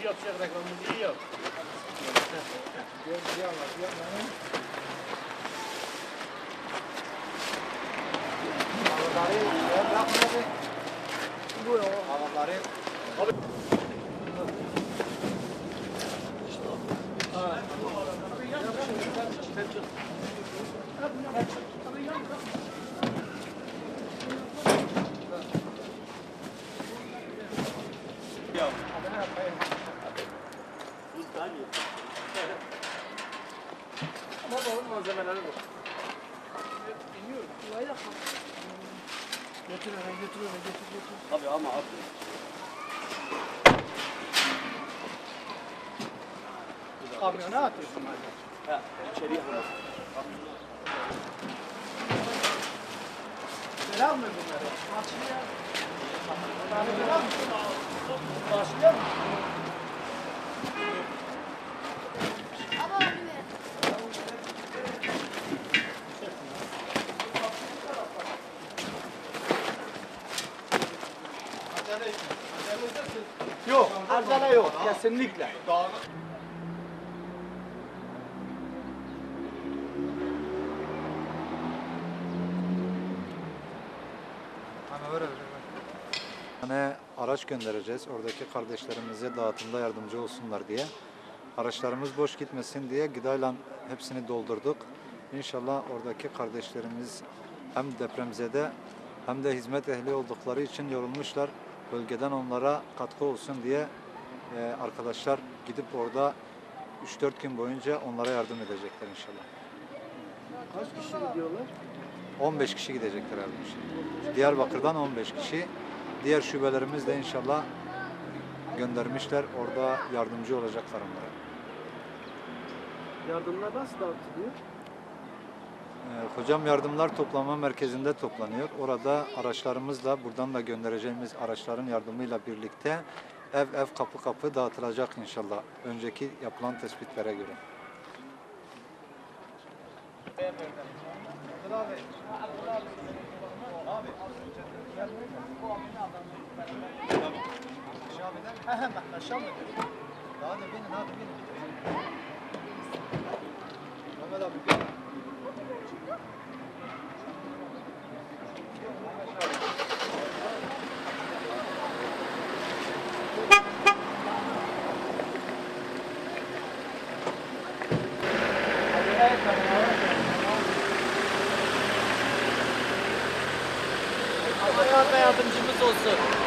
yapacak reklamımızı iyi yap. Ama balık malzemeleri bu. Bilmiyorum. Götür öyle, götür. Tabii ama abi. Kamyona atıyorsun hadi. Ha, içeriye koy. Verer mi bunları? Başlıyor. Verer mi? Başlıyor mu? Yok, acele yok, kesinlikle. Yani araç göndereceğiz. Oradaki kardeşlerimize dağıtımda yardımcı olsunlar diye. Araçlarımız boş gitmesin diye gıdayla hepsini doldurduk. İnşallah oradaki kardeşlerimiz hem depremzede hem de hizmet ehli oldukları için yorulmuşlar. Bölgeden onlara katkı olsun diye arkadaşlar gidip orada 3-4 gün boyunca onlara yardım edecekler inşallah. Kaç kişi gidiyorlar? 15 kişi gidecekler abi inşallah. Diyarbakır'dan 15 kişi. Diğer şubelerimiz de inşallah göndermişler. Orada yardımcı olacaklar onlara. Yardımlar nasıl dağıtılıyor? Hocam yardımlar toplama merkezinde toplanıyor. Orada araçlarımızla buradan da göndereceğimiz araçların yardımıyla birlikte ev kapı kapı dağıtılacak inşallah. Önceki yapılan tespitlere göre. Aşağı mı? Hadi binin, hadi binin. Mehmet abi binin. Allah yardımcımız olsun.